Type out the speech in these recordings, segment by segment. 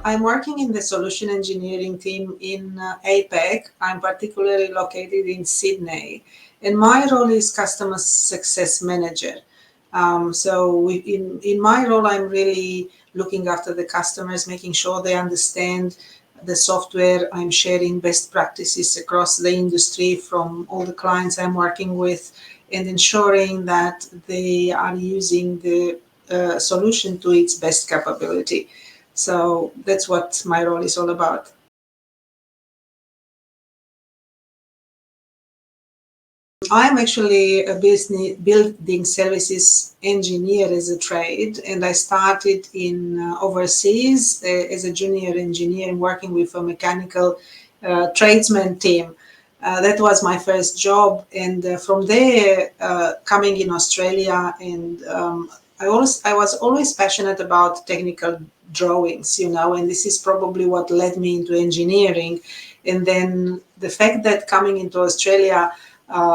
I'm working in the solution engineering team in APAC. I'm particularly located in Sydney, and my role is customer success manager. In my role, I'm really looking after the customers, making sure they understand the software. I'm sharing best practices across the industry from all the clients I'm working with, and ensuring that they are using the solution to its best capability. So that's what my role is all about. I'm actually a business building services engineer as a trade, and I started in overseas as a junior engineer working with a mechanical tradesman team. That was my first job, and from there, coming in Australia, and I was always passionate about technical drawings, and this is probably what led me into engineering. And then the fact that coming into Australia,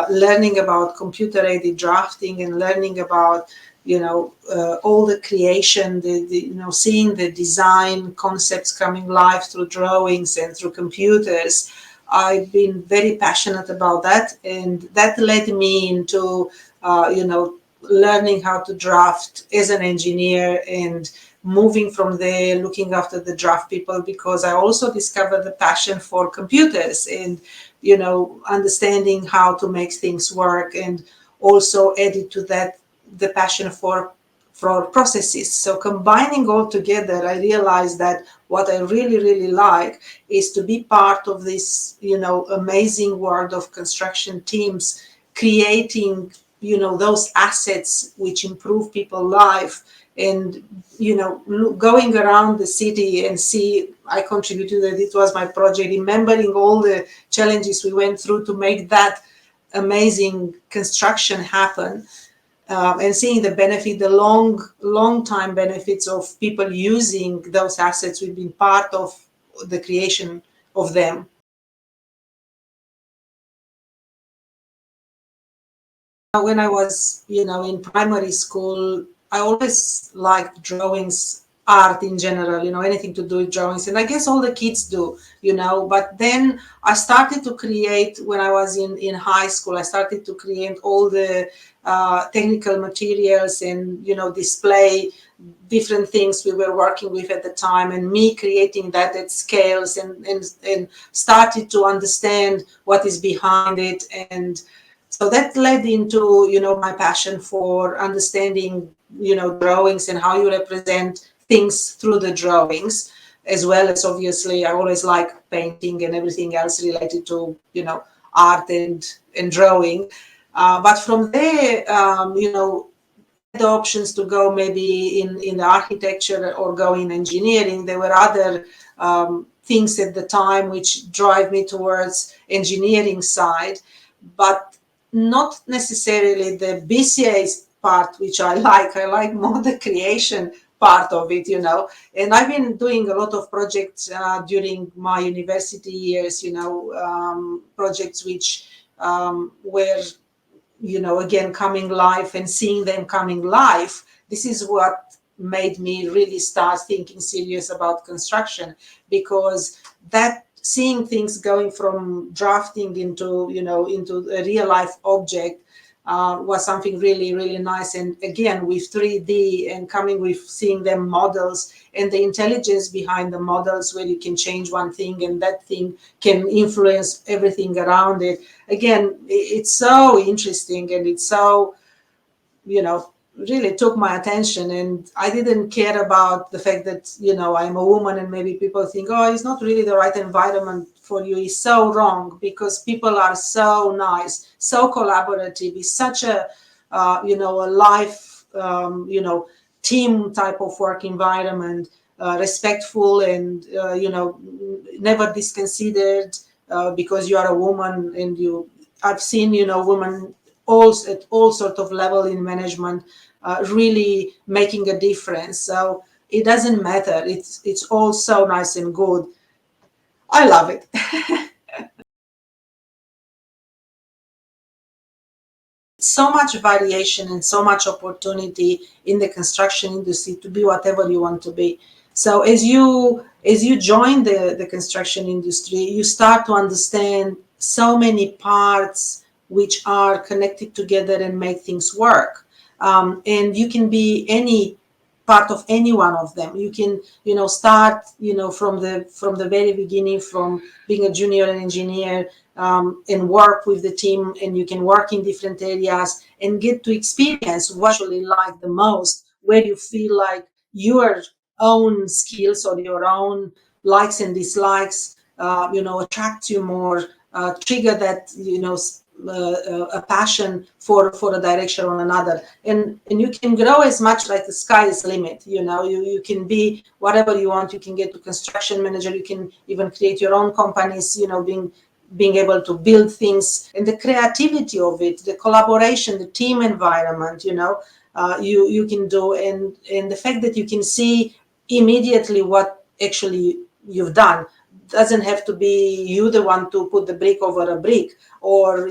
learning about computer-aided drafting and learning about all the creation, seeing the design concepts coming live through drawings and through computers. I've been very passionate about that, and that led me into learning how to draft as an engineer, and moving from there, looking after the draft people, because I also discovered the passion for computers and understanding how to make things work, and also added to that the passion for processes. So combining all together, I realized that what I really, really like is to be part of this, amazing world of construction teams, creating, those assets which improve people's life, and, going around the city and see, I contributed that it was my project, remembering all the challenges we went through to make that amazing construction happen. And seeing the benefit, the long time benefits of people using those assets. We've been part of the creation of them. When I was, in primary school, I always liked drawings, art in general, anything to do with drawings. And I guess all the kids do, but then I started to create, when I was in high school, I started to create all the technical materials and, display different things we were working with at the time, and me creating that at scales, and started to understand what is behind it. And so that led into, my passion for understanding, drawings and how you represent things through the drawings, as well as obviously I always like painting and everything else related to, art and drawing. But from there, the options to go maybe in the architecture or go in engineering. There were other things at the time which drive me towards engineering side, but not necessarily the BCA part, which I like. I like more the creation part of it, And I've been doing a lot of projects during my university years, projects which were, again, coming live, and seeing them coming live. This is what made me really start thinking serious about construction, because that seeing things going from drafting into, into a real life object was something really, really nice. And again, with 3D and coming with seeing them models and the intelligence behind the models, where you can change one thing and that thing can influence everything around it. Again, it's so interesting, and it's so, really took my attention. And I didn't care about the fact that, I'm a woman, and maybe people think, oh, it's not really the right environment for you. It's so wrong, because people are so nice, so collaborative. It's such a, a life, team type of work environment, respectful, and, never disconsidered because you are a woman. And I've seen, women at all sort of level in management, really making a difference. So it doesn't matter. It's all so nice and good. I love it. so much variation and so much opportunity in the construction industry to be whatever you want to be. So as you join the construction industry, you start to understand so many parts which are connected together and make things work. And you can be any part of any one of them. You can, start, from the very beginning, from being a junior engineer, and work with the team, and you can work in different areas and get to experience what you really like the most, where you feel like your own skills or your own likes and dislikes, attract you more, trigger that, a passion for a direction or another, and you can grow as much, like the sky is the limit. You can be whatever you want. You can get to construction manager. You can even create your own companies. Being able to build things, and the creativity of it, the collaboration, the team environment. You can do, and the fact that you can see immediately what actually you've done. Doesn't have to be you the one to put the brick over a brick, or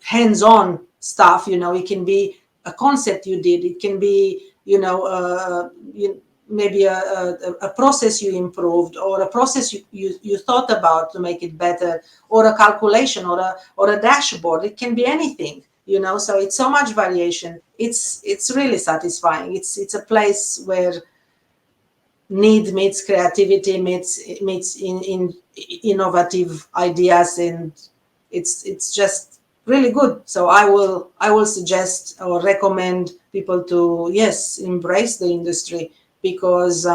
hands-on stuff. It can be a concept you did. It can be maybe a process you improved, or a process you thought about to make it better, or a calculation, or a dashboard. It can be anything. So it's so much variation. It's really satisfying. It's a place where need meets creativity, meets in innovative ideas, and it's just really good. So I will suggest or recommend people to, yes, embrace the industry, because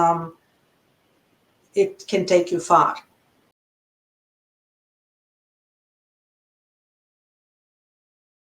it can take you far.